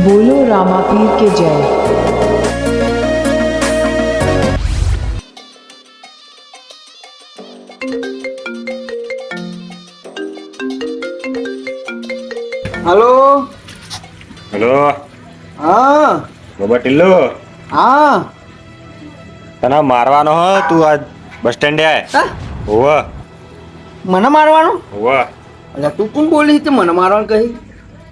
बोलो रामापीर के जय। हेलो हेलो हाँ બાબા ટિલ્લો हाँ તને મારવાનો હો તું આજ બસ સ્ટેન્ડે આય હા? હોવા મને મારવાનું હોવા અલ્યા તું કોણ બોલી તે મને મારવાનું કહી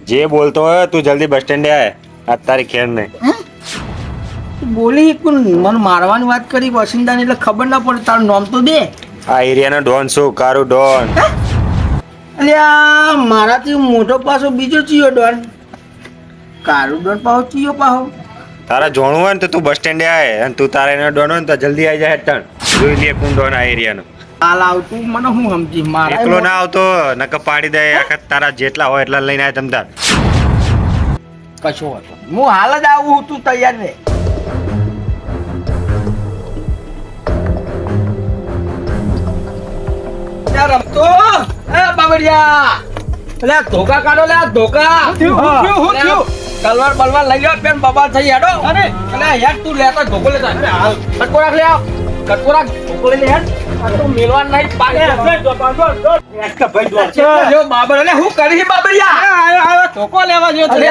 જે બોલતો હોય તું જલ્દી બસ સ્ટેન્ડે આય આજ તારી ખેર નહીં તું બોલી કોણ મને મારવાની વાત કરી વસિંદાની એટલે ખબર ના પડે તારું નામ તો દે આ એરિયાનો ડોન શું કારું ડોન અલ્યા મારાથી મોટો પાછો બીજો ચિયો ડોન કાળું ડોન પાછો ચિયો પાછો તારા જોણું હોય ને તો તું બસ સ્ટેન્ડે આય અને તું તારા એનો ડોન હોય ને તો જલ્દી આવી જાય હેઠળ જોઈ લે કોણ ડોન આ એરિયાનો હાલ આવતું મને હું સમજી મારા એકલો ના આવતો નકર પાડી દે આખા તારા જેટલા હોય એટલા લઈને આય તમતાર કશો હતો હું હાલ જ આવું તું તૈયાર રહે રમતો એ બાબડિયા એટલે ધોકા કાઢો લે ધોકા તલવાર બલવાર લઈ લો પેન બબાલ થઈ હેડો અરે એટલે યાર તું લેતો ધોકો લેતા કટકો રાખ લે કટકો રાખ ધોકો લઈ લે હેડ આ તો મેલવાન નહીં પાડે એક ભાઈ દોડ જો બાબર એટલે હું કરી બાબડિયા આયો ધોકો લેવા જો એટલે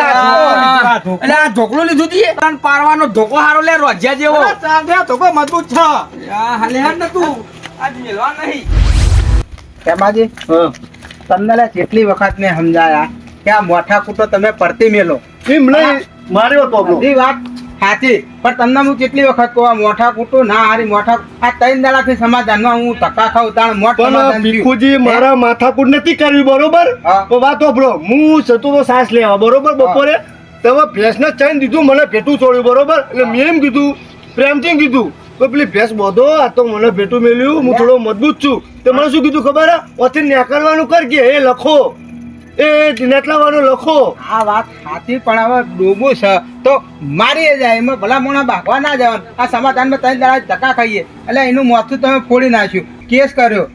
આ ધોકલો લીધું તી તન પારવાનો ધોકો હારો લે રોજ્યા જેવો ચાલ ધોકો મજબૂત છે હાલે હેડ ને તું આજ મેલવાન નહીં કેમાજી તમને લે કેટલી વખત મેં સમજાયા કે આ મોઠા કૂટો તમે પરતી મેલો એમ નહીં માર્યો તો બધી વાત સાચી પણ તમને હું કેટલી વખત કહું આ મોઠા કૂટો ના હારી મોઠા આ 3 દાડાથી સમાધાનમાં હું ધક્કા ખાઉં તાણ મોટ પણ સમાધાન ભીખુજી મારા માથાકૂટ નથી કરવી બરોબર હા. તો વાત વાપરો હું જતો તો સાસ લેવા બરોબર બપોરે તમે ભેંસને ચઈને દીધું મને ભેટું છોડ્યું બરોબર એટલે મેં એમ કીધું પ્રેમથી કીધું તો પેલી ભેંસ બોધો આ તો મને ભેટું મેલ્યું હું થોડો મજબૂત છું તો મને શું કીધું ખબર હે ઓથી નેકળવાનું કરજે એ લખો એ નેટલાવાનું લખો આ વાત સાચી પણ હવે ડોબો છે તો મારી જાય એમાં ભલા મોણા ભાગવા ના જવાનું આ સમાધાનમાં 3 દાડા ધક્કા ખાઈએ એટલે એનું મોથું તમે ફોડી નાખ્યું કેસ કર્યો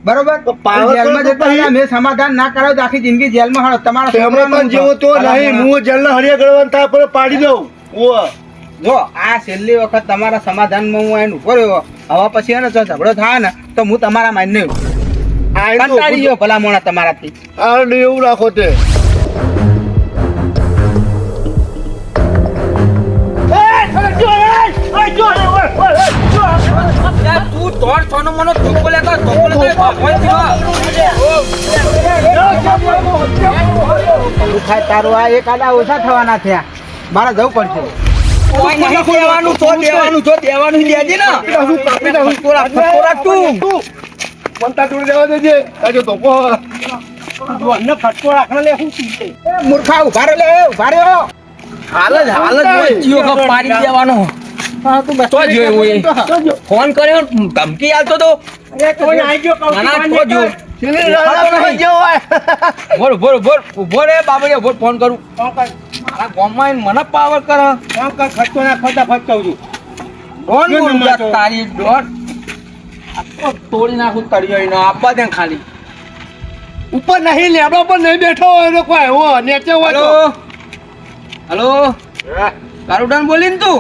બરોબર પાવર જેલમાં તો જતા રહ્યા, મેં સમાધાન ના કરાવ તો આખી જિંદગી જેલમાં હળો તમારા તેમાં પણ છોકરાનું જેવો તો ભલા નહીં મોણા. હું જેલના હરિયા ગળવાનું થાય પર પાડી દઉં ઓ જો આ છેલ્લી વખત તમારા સમાધાનમાં હું આઈને ઉભો રહ્યો હવે પછી એને જો ઝઘડો થાય ને તો હું તમારા માન નહીં કંટાળી ગયો ભલા મોણા તમારાથી આ એવું રાખો તે તું તોડ સોનો મનો ધોકો લેતો ભગવાન શું થાય તારું આ એક આડા ઓછા થવાના થયા મારે જવું પડશે કોઈ નહીં દેવાનું તો દેવાનું તો દેવાનું લેજે ને ખોરાક તું મનતા જોડી દેવા દેજે આજે તો ફટકો રાખને લે હું મૂર્ખા ઉભા રહ્યો હાલ જ જીઓ કપ મારી દેવાનો હા તું બસ તો જોયો એ ફોન કર્યો ધમકી આલતો તો કોઈ આવી ગયો નાના તો જો ઉભો રે બાબડિયા ઉભો ફોન કરું મારા ગામમાં આઈને મને પાવર કરે ખર્ચો ના ફટાફટ કહું છું ડોન જો બોલ નમાજો. તારી ડોન આખો તોડી નાખું તળિયો એનો આપવા દે ખાલી ઉપર નહીં લેબડો પર નહીં બેઠો હોય એનો કોઈ હો નેચે હોય હેલો હેલો કારુડન બોલી ને તું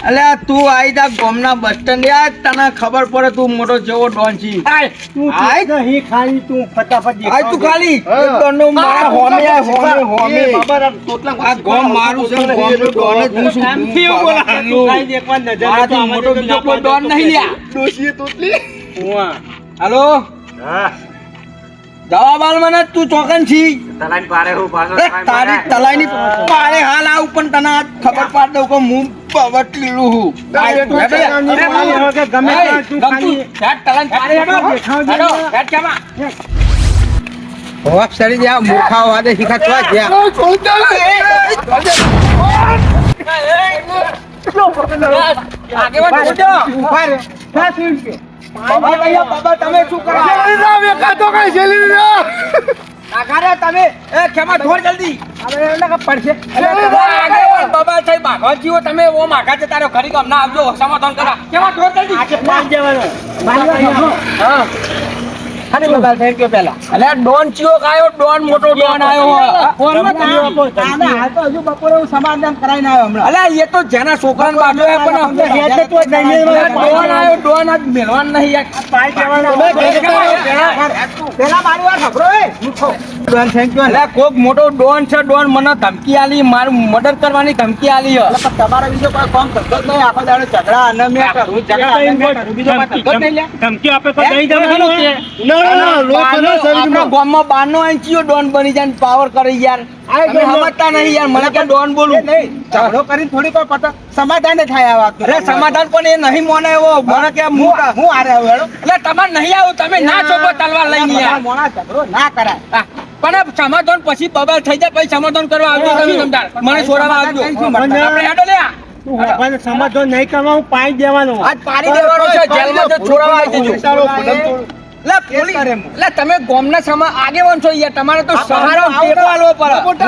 અલ્યા તું આઈ જા ગોમના બસ સ્ટેન્ડ યાર તને ખબર પડે તું મોટો જેવો ડોન છી આય નહીં ખાલી તું ફટાફટ આય તું ખાલી ડોનનો મારા હોમે હોમે આ ગોમ મારું છે ગોમનો ડોન જ હું છું મારાથી મોટો બીજો કોઈ ડોન નહીં લ્યા ડોશીએ તોતલી હેલો જવાબ આલ મને તું ચોકન છી તારી તલાઈની પારે હાલ આવું પણ તને આજ ખબર પાડ દઉં કે હું વટલીલું હું હોપ સરી જા મૂર્ખા વાદે શીખા તો જ્યાં બાબા તમે શું કરો આગારે તમે એ ખેમા ઢોર જલ્દી હવે એને કે પડશે બાબા સાહેબ ભાગવા જીવો તમે ઓ માગા છે તારો ઘરી કામ ના આવજો સમાધાન કરા કેવા ઢોર જલ્દી આજે પાન જવાનો હા ખાલી બબાલ થઈ ગયો પેલા અલ્યા ડોન ચિયો કાયો ડોન મોટો ડોન આયો ફોનમાં આમે હાલ તો હજુ બપોરે હું સમાધાન કરાઈને આવ્યો હમણાં અલ્યા એ તો જેના છોકરાને બાટો હે પણ ડોન આયો ડોન આજ મેલવાન નહીં યાર પેલા મારી વાત સાંભળો એ મૂર્ખો. ડોન થેન્ક યુ અલ્યા કોક મોટો ડોન છે ડોન મને ધમકી આલી મારું મર્ડર કરવાની ધમકી આલી હે એટલે પણ તમારા બીજો કોઈ કામ કરતો જ નહીં આખો દાડો ઝઘડા અને મેં કરું ઝઘડા અને મેં કરું બીજો કોઈ ધંધો જ નહીં લ્યા. ધમકી આપે તો દઈ જવાનું કે ના આપણા ગામમાં બારનો આઈને ચિયો ડોન બની જાય ને પાવર કરે યાર તમે સમજતા નહીં યાર મને કે ડોન બોલું નહીં ઝઘડો કરીને થોડી કોઈ પતા સમાધાન થાય આ વાત અરે સમાધાન પણ એ નહીં મોને એવો મને કે હું હારે આવ્યો હેડો એટલે તમારે નહીં આવું તમે ના ચોકો તલવાર લઈને યાર મોણા ઝઘડો ના કરાય હા, પણ સમાધાન પછી બબાલ થઈ જાય પછી સમાધાન કરવા આવજો તમે સમજાર મને છોડાવવા આવજો આપણે હેડો લે સમાધાન નહીં કરવા હું પાઈ દેવાનો આજ પાડી દેવાનો છે જેલમાં જો છોડાવવા આવી જજો લે પોલીસ લે તમે ગામના સમા આગેવાન છો યાર તમારે તો સહારો ટેકો આલવો પડે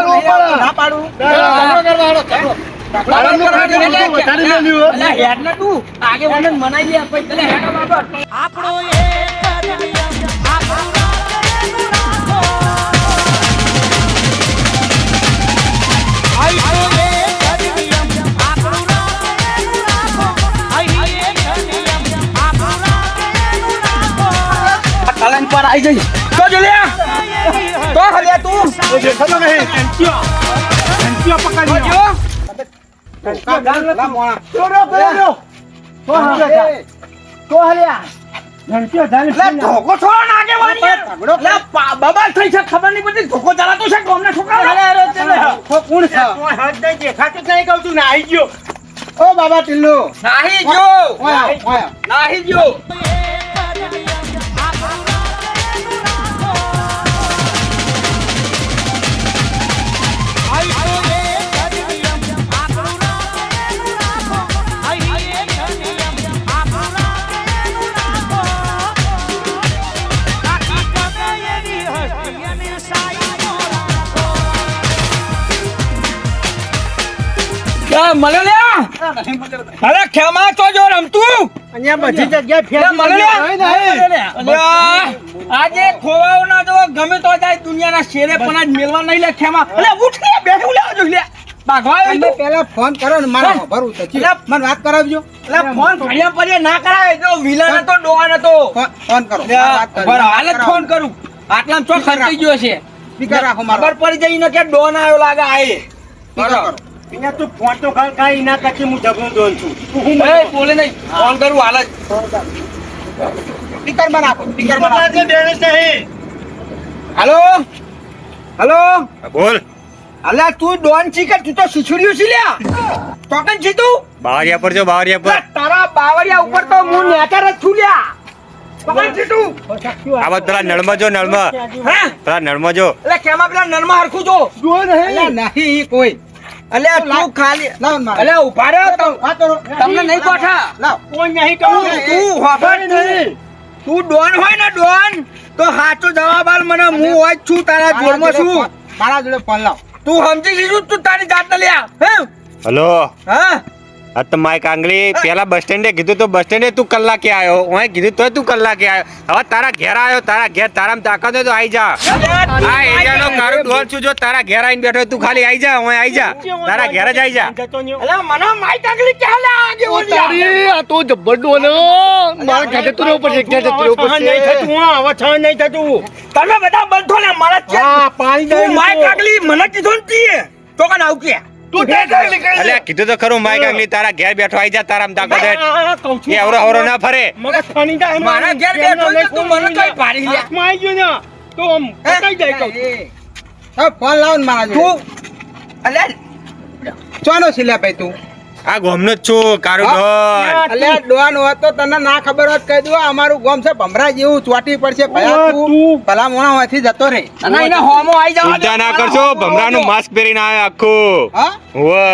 ના પાડું આગેવાન મનાઈ લે પછી લે હેડો બાબા કલન પર આવી જઈ તો જો લે તો હલ્યા તું ધોકો છોડો ને આગેવાન યાર લે બબાલ થઈ છે ખબર નહીં પડતી ધોકો ચાલાતો છે ગામના છોકરા કોણ છે દેખાતું જ નહીં કહું છું ને આવી ગયો ઓ બાબા ટિલ્લુ નાહી જો ઓય આવ, ઓય આવ. નાહી જો મને લે અરે ખેમા તો જો રમતું અહીંયા બધી જગ્યાએ લે, મને લે. ફેંકી અલ્યા, આજે ખોવાઓ ના જો ગમે તો જાય દુનિયાના શેરે પણ આજ મેલવા નહીં લે ખેમા અલે ઉઠ લે બેઠું લે જો લે ભાગવા આવ્યો તમે તું. પહેલા ફોન કરો ને મારે ભરવું તો છે. મને વાત કરાવજો અલે ફોન ઘડિયા પડીએ ના કરાય જો વિલન હતો ડોન હતો ફોન કરો લે, બરાબર, હાલ જ ફોન કરું આટલામાં ચો ખર્ચાઈ ગયો છે સ્પીકર રાખો મારો ખબર પડી જઈ ને કે ડોન આવ્યો લાગે આએ સ્પીકર કરો અહીંયા તું ફોન તો કાંઈ ના કાચી હું ઝઘડો દોન છું તું એ બોલે નહીં ફોન કરું હાલ જ સ્પીકર માં રાખો સ્પીકર માં રાખો. હાલો હાલો બોલ અલ્યા તું ડોન છી કે તું તો શીછડ્યું છે લ્યા ટોકન છી તું બાવરિયા પર જો બાવરિયા પર તારા બાવળિયા ઉપર તો હું નેચર જ છું લ્યા ટોકન છી તું આ પેલા નળમાં જો નળમાં હે પેલા નળમાં જો એટલે કેમાં પેલા નરમાં હરખું જો અલ્યા નહીં કોઈ અલ્યા તું ખાલી લાવ મારો અલ્યા ઉભા રહો વાત કરો તમને નહીં કોઠા લાવ કોઈ નહીં તું હોભળ નહીં તું ડોન હોય ને ડોન તો સાચો જવાબ આલ મને હું હોય જ છું તારા જોડમાં છું મારા જોડે ફોન લાવ તું સમજી લીધું તું તારી જાતને લ્યા હે હલો હા આ તો માઈક આંગળી પેલા બસ સ્ટેન્ડે કીધું તો બસ સ્ટેન્ડે તું કલાકે આવ્યો હું કીધું તોય તું કલાકે આવ્યો હવે તારા ઘેર આવ્યો તારા ઘેર તારામાં તાકાત હોય તો આવી જા આ એરિયાનો મારું ડોલ છું જો તારા ઘેર આવીને બેઠો હોય, તું ખાલી આવી જા હું આવી જા તારા ઘેર જ આવી જા અલ્યા મને માઈ તકલી કે લે આગે ઓલી આ તો જબરદો ને મારા ઘરે તો રહેવું પડશે ઘરે તો રહેવું પડશે નહીં થતું હવે છ નહીં થતું તમે બધા બંધો ને મારા છે હા પાણી તું માઈ તકલી મને કીધું ને તીએ તો કન આવ કે તું તે તકલી કરી અલ્યા કીધું તો ખરું માઈક આંગળી તારા ઘેર બેઠો આવી જા તારામાં તાકાત હોય એ અવરો અવરો ના ફરે મગજ પાણી જાય મારા ઘેર બેઠો છે, તું મને કઈ પાડી લે હાથમાં આવી ગયો ને તો આમ પતાઈ જાય કહું હવે ફોન લાવ ને મારા જોડે તું અલ્યા ચોનો છે લ્યા ભાઈ તું આ ગોમનો જ છું કારું ડોન અલ્યા ડોન હોત તો તને ના ખબર હોત કહી દઉં અમારું ગામ છે ભમરા જેવું ચોટી પડશે ભયા તું ભલા મોણા હોયથી જતો રે અને એને હોમો આવી જવા ચિંતા ના કરશો ભમરાનું માસ્ક પહેરીને આવ્યો આખું હા હોવે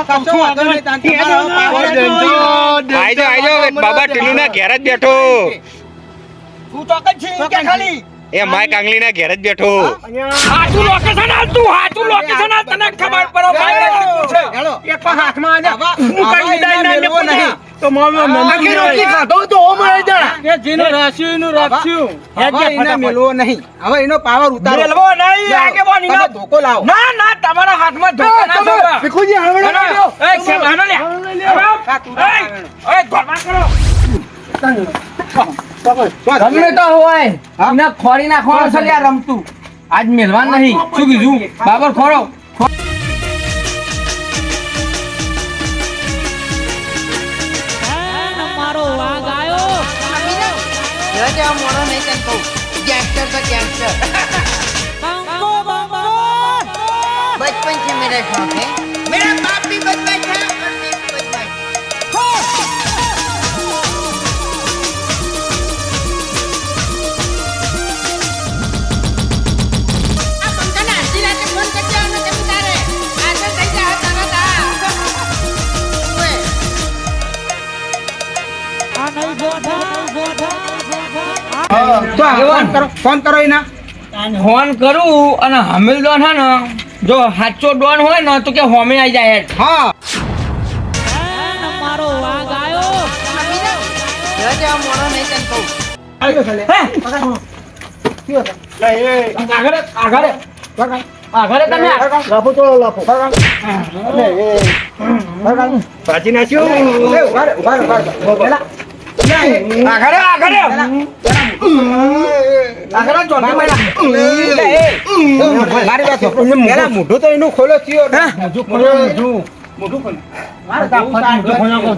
કશો વાંધો નહીં, તાન તમારો પાવર દેજો. આઈ જાઓ બાબા ટીલુના ઘેર જ બેઠો તું તો કઈ છે કે ખાલી એ માઈક આંગળી ના ઘેર જ બેઠો હાચું લોકેશન આલ તું હાચું લોકેશન આલ તને ખબર પડો ભાઈ હેલો. એક પણ હાથમાં આને આવા- હું આવા કઈ એને દાઈ મેળવો નહીં. આખી રોટલી ખાધો તો ઓમ આવી જા. હવે એને મેલવો નહીં. હવે એનો પાવર ઉતારો. મેલવો નહીં, લાવો. આગેવાની તમે ના. ધોકો લાવો. ના ના તમારા હાથમાં ધોકા ના સોંપા. ભીખુજી, હાવડો લાવ્યો. એ કેમ આનો લે? એ ધોરવા કરો. ગમે તો હોય હા? એને ખોરી નાખવાનું છે લ્યા રમતું આજ મેલવા નહીં શું કીધું બાબર ખોરો बचपन से मेरा शौक है मेरा बाप भी बचपन था और मैं भी बचपन આ પંખાને આધી રાતે ફોન કરી દેવાનો તમે તારે આજે થઈ જા તરત તો ફોન કરો. ફોન કરો એના. ફોન કરું અને હમીલ ડોન હે ને જો સાચો ડોન હોય ને તો કે હોમે આવી જાય હેડ. હા જો મોણો નહીં તને કહું આવ્યો છે લે. આગળ તમે લાફો તો લાફો. ભાજી નાખ્યો. લે, ઉભા રહો, ઉભા રહો, ઉભા રહો. પેલા. આગળ ચોટી માર્યા. લે, એ. મારી વાત સાંભળો. પેલા મોઢું તો એનું ખોલો થયો. મોઢું ખોલો. મારે જાવું છે આ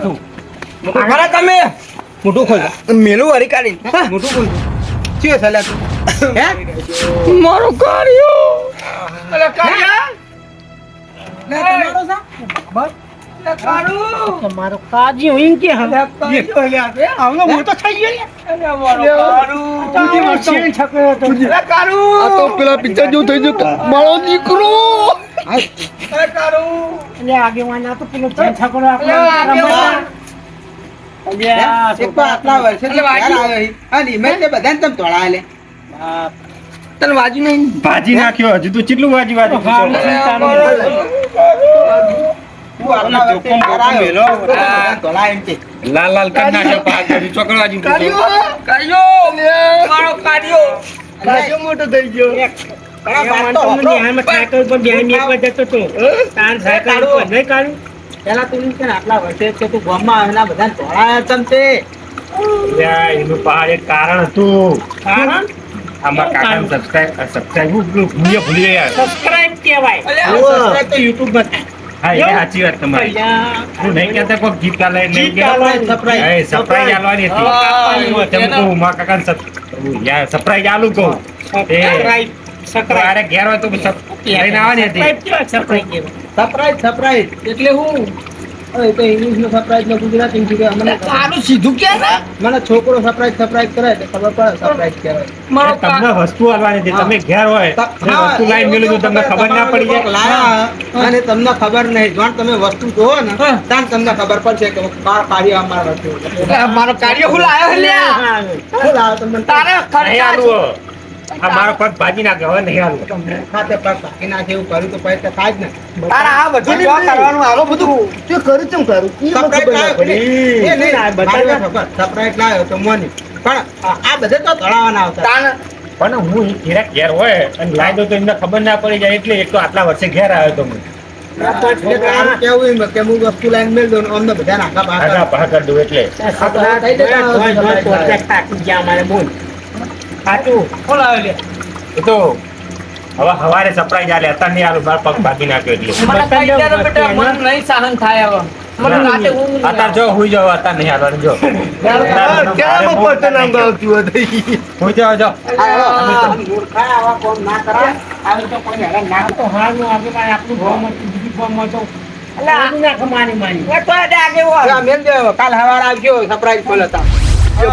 જોઈ. આગળ તમે મોઢું ખોલ. મેલું હરી કાઢી. મોઢું ખોલ. ચિયો છે લે તું? હે? મારો કાર્યો અલે કાર્યા લે, તમારો છે? બસ. લે કારું તમારો કાજી હોય કે હવે આવનો મોટો થઈ ગયો લે. અલે મારો કારું તુજી મશીન છકડો હતો. લે કારું આ તો પેલા પિક્ચર જેવું થઈ ગયું. મારો દીકરો. લે કારું એટલે આગેવાન આ તો પેલો ચેન છકડો લે આગેવાન એક તો આટલા વર્ષે એટલે વાગી. ઘેર આવ્યો છે. અને ઈમેલ તે બધાને તમે ધોળાય લે. તને વાજુ નહીં ભાજી નાખ્યો હજુ તો કેટલું વાજી તું આટલા વર્ષે ઘેર આવ્યો. તો બધાને ધોળાય એમ કે. લાલ લાલ કરી નાખ્યો પાછળ ચોકડવાજી કાર્યો મારો કાર્યો કાજો મોટો થઈ ગયો. ઘણા વાત તો વાપરો. સાયકલ પર બેહીને એક વાર જતો તો. તાર સાયકલ પર નહીં કાઢ્યું. પેલા તું છે ને આટલા વર્ષે છે તું ગામમાં આવેલા બધાને ધોળાય તમ તે. એનું પહાડ એક કારણ હતું આમાં કાકાનું સબસ્ક્રાઇબ ભૂલી ગયા સબસ્ક્રાઇબ કહેવાય. અલે સબસ્ક્રાઇબ તો YouTube માં થાય. હા એ સાચી વાત તમારી હું નહીં કહેતા કોઈ ગીત ગાલે નહીં ગીત ગાલે, સરપ્રાઈઝ આલવાની હતી હું તેમ કહું મારા કાકાને સરપ્રાઈઝ આલું કહું એ અરે ઘેર હોય તો લઈને આવવાની હતી સરપ્રાઈઝ એટલે હું હવે તો ઇંગ્લિશમાં સરપ્રાઈઝ ને ગુજરાતી કીધું મને તારું સીધું કે ને મને છોકરો સરપ્રાઈઝ કરે તો ખબર પડે સરપ્રાઈઝ કહેવાય. મારો તમને વસ્તુ આલવાની હતી તમે ઘેર હોય હા, વસ્તુ લાઈન મેળવી તો તમને ખબર ના પડી કોક જાય લાયા અને તમને ખબર નહીં જોણ તમે વસ્તુ જોવો ને ત્યાં તમને ખબર પડશે કે કાર પાડી અમારા વસ્તુ મારો કાર્યો હું લાયો લ્યા શું લાવો તમને તારે નહીં ખર્ચા આલવો આ મારો પગ ભાજી નાખે હવે નહીં આલવો ખાતે પગ બાકી નાખે એવું કર્યું તો પૈસા થાય જ ને તારે આ બધું જો કરવાનું આવો બધું તે કરું કેમ કરું? ઈ મને ખબર ના પડી. એ નહીં, મારી વાત ખબર. સરપ્રાઈઝ લાવ્યો તો મોની પણ આ બધે તો ધડાવાના આવતા તાન પણ હું ઘેર હોય અને લાવી દઉં તો એમને ખબર ના પડી જાય એટલે એક તો આટલા વર્ષે ઘેર આવ્યો તો હું એટલે તારું કેવું એમ કે હું વસ્તુ લાઈન મેળ દઉં ને અમને બધાને આખા આગા બહાર પહા કરી દઉં એટલે થઈ જાય સાચું. ખોલાયો લે એ તો હવે સવારે સરપ્રાઈઝ આલે અત્યારે નહીં આલું મારા પગ ભાગી નાખ્યો એટલે મને કઈ દે બેટા મન નહીં સહન થાય હવે મને રાતે ઊંઘ નહીં અત્યારે જો હુઈ જાવ અત્યારે નહીં આવવાનું જો ક્યાં પડતો નામ ગાવતું હતું? હુઈ જાવ જો મૂર્ખા આવા કોમ ના કરાય આવી તો કોઈ હેરાન ના તો હાલનું આગેવાન આપણું ગામમાં બીજું ગામમાં તો આનું નાખો મારી મારી. કરે. મેલ દે કાલ સવારે આવજો સરપ્રાઈઝ ખોલતા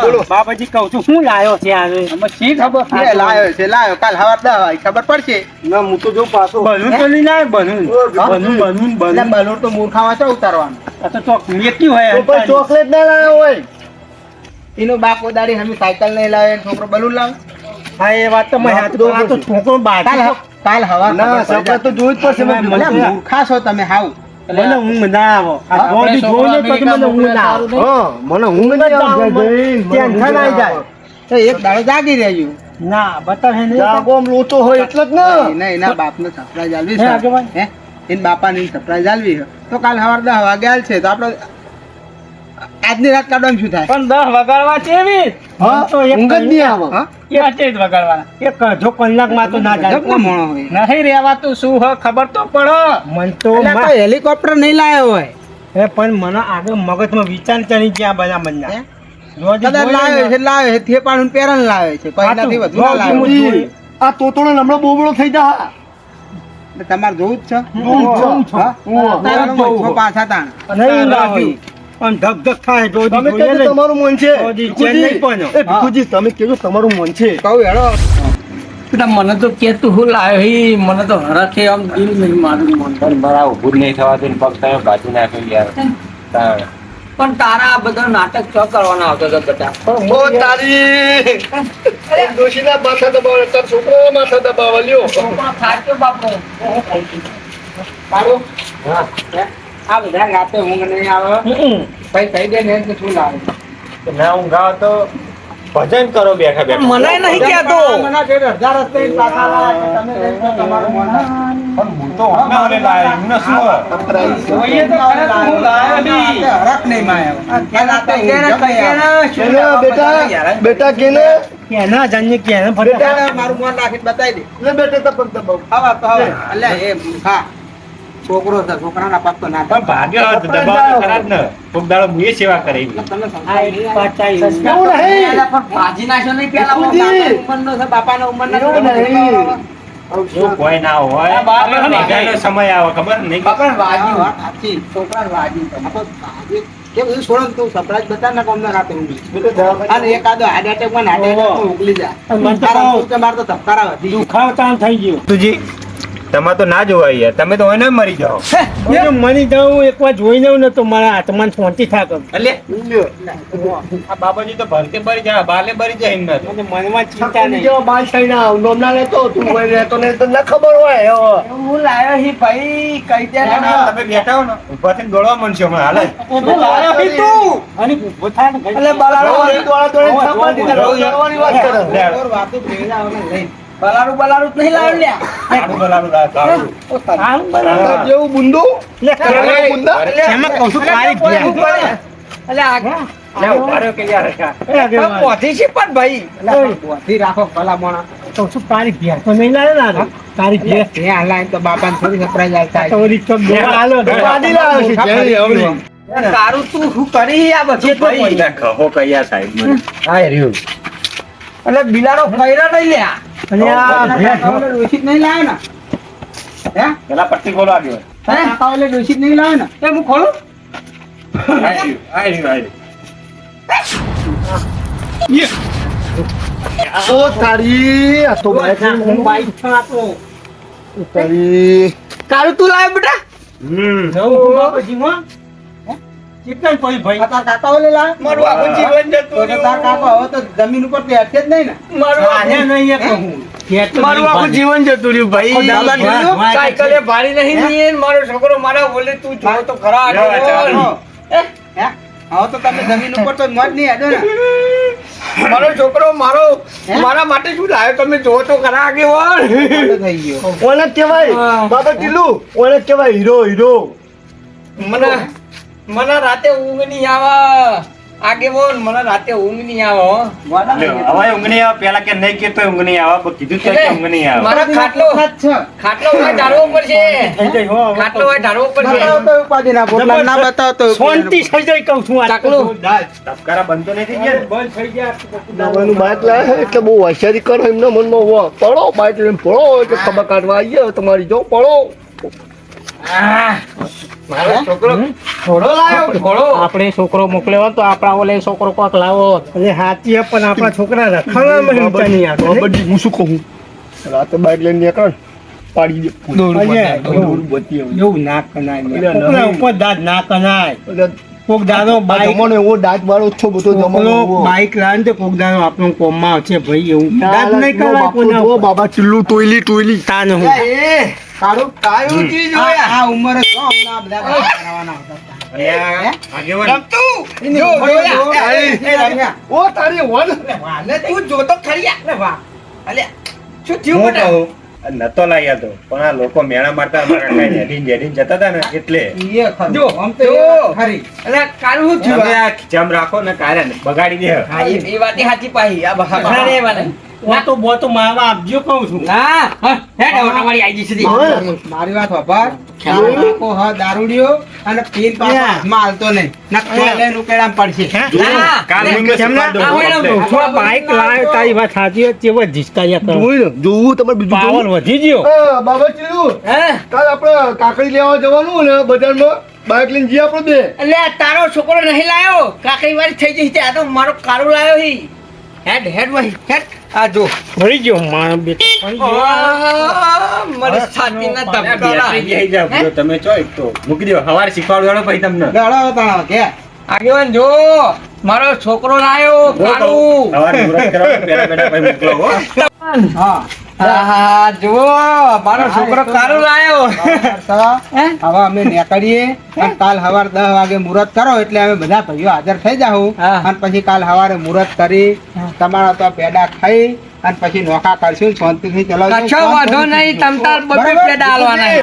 બોલો બાબાજી કહું છું શું લાયો છે આવે લાયો છે લાયો કાલ સવાર 10 વાગે ખબર પડશે ના હું તો જો પાછો બનૂન તો નહીં લાવે બનૂન એટલે બલૂન તો મૂર્ખામાં છે ઉતારવાનું તો ચોક મેકી હોય ચોકલેટ ના લાવ્યો હોય. એનો બાપ ઓદાડી હમી સાયકલ નહીં લાવે ને છોકરો બલૂન લાવે હા એ વાત તો મેં આ તો છોકરો બાકી કાલ સવાર ના સપના તો જોવું જ પડશે મને મૂર્ખા છો તમે હાવ મને ઊંઘ ના આવે આ આપણે જોઈ ને પછી મને ઊંઘ ના આવે હા મને ઊંઘ નહીં આવે ટેન્શન આવી જાય તો એક દાડો જાગી રહેજો. ના બતાવે નહીં જાગોમ લોચો હોય એટલે જ ને નહીં, એના બાપને સરપ્રાઈઝ આલવી હે, છે. આગેવાન? હે? એના બાપાને સરપ્રાઈઝ આલવી છે. તો કાલ સવાર 10 વાગે આલ છે તો આપણે આજની રાત કાઢવાનું શું થાય? પણ 10 વગાડવા કેવી હા તો ઊંઘ જ નહીં આવે હા? ક્યાં છે વગાડવાના એક અડધો કલાકમાં તો ના જાય કેટલા મોણો હોય? નહીં રહેવાતું શું હ ખબર તો પડો મન તો એટલે કોઈ હેલિકોપ્ટર નહીં લાયો હોય. હે પણ મને આગળ મગજમાં વિચાર ચડી ગયા બધા મનના હે? રોજ કદાચ લાવ્યો છે, લાવ્યો છે, થેપાડું ને પેરણ લાવે છે. કોઈ એનાથી વધુ ના લાવે. આ તોતોનો હમણાં બોબડો થઈ જા એટલે તમારે જોવું જ છે? જોવું છે. હા? હા. તારે મચ્છો પાછા તાણ. નહીં લાગ્યું પણ ધક ધક થાય તો તમે કહેજો તમારું મન છે ભીખુજી તમે કહેજો તમારું મન છે કહું હેડો. બેટા મને તો કે તું હું લાવ્યો હી મને તો હરખે આમ દિલ નહીં મારું મન પણ મારા ઊભું જ નહીં થવાતું ને પગ તમે બાજુ નાખ્યો યાર તાણ. પણ તારા આ બધા નાટક ચો કરવાના આવતો હતો બેટા ઓ તારી દોશીના માથા દબાવે તાર છોકરો માથા દબાવે લ્યો પણ થાક્યો બાપુ પાડો. આ બધા રાતે ઊંઘ નહીં આવે ભાઈ કહી દે ને કે શું લાવે ના ઊંઘાવો તો ભજન કરો બેઠા બેઠા મને નહીં કહેતો મને જે અડધા રસ્તે જ પાછા લાવે છે. તમે લઈ જાઓ, તમારું મન થાય. પણ હું તો ઊંઘના ઓલે લાવ્યો, ઊંઘને શું હોય? જોઈએ તો ખરે તો હું લાવ્યો નહીં. હરખ નહીં માયો. આ રાતે ઊંઘ નહીં આવે. કેને બેટા બેટા કેને કેના જાણીએ કેને બેટા, મારું મન રાખીને બતાવી દે. લે બેટા તો પગ દબાવ હવે તો હવે. અલ્યા એ મૂર્ખા. છોકરો છે, છોકરાના પગ તો ના પણ ભાગ્યો હોત, દબાવ તો ખરા જ ને. કોક દાડો મુએ સેવા કરી. તમે સમજાય નહીં. એવું નહીં પેલા પણ ભાજી નાખ્યો નહીં પેલા બાપુજી. ઉંમરનો છે, બાપાના ઉંમરનો છે. એવું નહીં. જો કોઈ ના હોય બાપ બધાનો સમય આવે ખબર નહીં બાપાને વાગ્યું, વાત સાચી. છોકરાને વાગ્યું. તમે તો વાગ્યું. કેમ એવું છોડો ને તું surprise બતાવ ને કોમ ના રાતે ઊંઘી. અને એકાદો હાર્ટ એટેકમાં ને હાર્ટ એટેકમાં ઉકલી જાય. મને તો તારા તું કે મારે તો ધબકારા વધી ગયા. દુખાવતા થઈ ગયું તુજી તમારે તો ના જોવાય યાર, તમે તો હોય ને મરી જાઓ. હું મરી જાઉં એકવાર જોઈ લઉં ને તો મારા આત્માને શાંતિ થાય કર એટલે આ બાબાજી તો ભરતે ભરી જાય, બાલે ભરી જાય એમના તો. મને મનમાં ચિંતા નહીં બાલ થઈને આવ નોમના લેતો તું કોઈ રહેતો નહીં તો ના ખબર હોય હું લાવ્યો હી ભાઈ કહી દે ને. તમે બેઠા હો ને ઉભા થઈને દોડવા માંડશો હમણાં હાલ જ. હું લાવ્યો હી તું અને ઊભો થાય ને એટલે બલાડો દોડા દોડા થવા દીધા દોડવાની વાત કરે ઓર વાતો ભેગા આવે લઈને. બલાડું જ નહીં લાવ્યો લ્યા આડું બલાડું રાખ. જેવું બુંદો લે કરે બુંદા એમાં કહું છું તારી ગયા. એટલે આ લે ઉભા રહ્યો કે યાર. પણ પોથી છે પણ ભાઈ બોધી રાખો ભલા મોણા. તો શું તારી ઘેર તો નહીં લાવે ને તારી ઘેર એ હાલાય તો બાપાને થોડી surprise આલતા તો રીતો હાલો ગાડી લાવે છે જેની હવળી તારું તું શું કરી આ બધું ભાઈ કહો કયા સાહેબ મને. હા રહ્યું. એટલે બિલાડો ખૈરા નહીં લ્યા અને આ ભેંસ કાકાઓને ડોશી જ નહીં લાવે ને? હે? પેલા પટ્ટી ખોલો આગળ. કાકાઓને ડોશી જ નહીં લાવે ને? એ હું ખોલું આ રહ્યું. ઓ તારી આ તો હું બાઈક છું આપો તારી તારું તું લાવ્યો બેટા નવું પછી માં ચિકન કોઈ ભાઈ આ તારા કાકાઓને લાવે? મારું આખું જીવન તો જતું તો તારા કાકા હવે તો જમીન ઉપર બેઠે જ નહીં ને? આને નહીં એ કહું ઘેર તો મારું આખું જીવન જતું રહ્યું ભાઈ આખો દાડો જોયું? ભાઈ સાયકલે ભારી નહીં ની મારો છોકરો મારા બોલે તું જો તો ખરા આગળ. હે? હવે તો તમે જમીન ઉપર તો મોજ નહીં હેડો ને? મારો છોકરો હે? મારા માટે શું લાવ્યો તમે જો તો ખરા આગેવાન મોટો થઈ ગયો. ઓને કહેવાય બાબા ટીલું ઓને કહેવાય હીરો હીરો મને રાતે ઊંઘ નહીં આવે આગેવાન મને રાતે ઊંઘ નહીં આવે હો. મોટા થઈ ગયા. હવે ઊંઘ નહીં આવે, પેલા કે નહીં કે ઊંઘ નહીં આવે, પણ કીધું તો કે ઊંઘ નહીં આવે. મારા ખાટલો ખાટલો હોય ઢાળવો પડશે થઈ જાય હો ખાટલો હોય ઢાળવો પડશે બતાવો તો ઉપાધિના પોટલા, ના બતાવો તો શાંતિ થઈ જાય કહું છું આ ચાકલું. ધબકારા બંધ તો નહીં થઈ ગયા ને? બંધ થઈ ગયા દાવાનું બાઇક લાવે એટલે બહુ હોશિયારી કરો એમના મનમાં વો પડો બાઇક લઈને પડો એટલે ખબર કાઢવા આવીએ તમારી જો પડો મારો છોકરો ઘોડો લાવ્યો ઘોડો આપણે છોકરો મોકલ્યો તો આપણા ઓલે છોકરો કોક લાવો અને હાથી પણ આપણા છોકરા રખડવામાં હિંમત નહીં આવતો બધી હું શું કહું રાતે બાઇક લઈને નીકળ પાડી દે એવું ના કનાય કોકના ઉપર દાદ ના કનાય કોક દાદો બાઈક મને એવો દાંત વાળો છો બધો જમાનો બાઈક લાવે તો કોક દાદો આપણો કોમમાં છે ભાઈ એવું દાદ નહીં કરાય કોના બાબા ચિલ્લું ટોયલી તાન હું કાળું કાળું ચીજ હોય. આ ઉંમરે તો હમણાં બધા દાડા કરાવવાના હતા. અલ્યા, આગેવાન. જો, જો, રમ્યા. ઓ તારી વન અલે તું જોતો ખરી આ. અલે વાહ. અલે શું થયું હું બેટા? કહું, આ નતો લાયા તો પણ આ લોકો મેળા મારતા અમારા કાંઈ હેડીને જતા હતા ને એટલે ઈએ ખરું. જો, આમ તો જો. એ વાત ખરી. અલે કાળું શું થયું? તમે આ ખીચામાં રાખો ને કારે બગાડી દે હા, એ વાત સાચી પાહી. આ બહાર રે વાને. ના, હા, હેડ હવે તમારી આઈ જશે તી. મારી વાત વાપર નાખો હ દારૂડિયો અને પીન પાછો હાથમાં હાલતો નહીં ના કોઈને ઉકેડામાં પડશે ના, કાલ લે, મુંગે કેમના? શીખવાડ દો. આ હોય ને, એટલે. થોડા બાઈક લાવ્યો તારી વાત સાચી ચેવો ઝીસકાયા કરો. જોયું ને જોવું તમારે બીજું પાવર વધી ગયો. હા બાબા ચીલું હે? કાલ આપણે કાકડી લેવા જવાનું ને બજારમાં બાઇક લઈને જઈએ આપણે બે એટલે આ તારો છોકરો નહીં લાયો કાકડી વાળી થઈ જઈ છે. આ તો મારો કાળો લાયો હી. હેડ હેડ વહી હેડ. આ જો ભરી ગયો મારો બેટો મારી છાતીના ધબકારા. બેટરી બેસી જાવ. જો તમે છો એક તો મૂકી દો સવારે શીખવાડવાનો પછી તમને દડો તાણો કે આગેવાન જો મારો છોકરો લાયો કાળું. સવારે મુહૂર્ત કરવાનું, પહેલા પહેલા પછી મોકલો હો. હા હા જુઓ મારો છોકરો કાળું લાયો. તો હવે અમે નીકળીએ અને કાલ સવાર 10 વાગે મુહૂર્ત કરો એટલે અમે બધા ભાઈઓ હાજર થઈ જાઉં હા. અને પછી કાલ સવારે મુહૂર્ત કરી તમારા તો પેડા ખાઈ અને પછી નોખા કરશું શાંતિથી ચલાવશું. કશો વાંધો નહીં તમ તાર બધું બરાબર? પેડા આલવાના.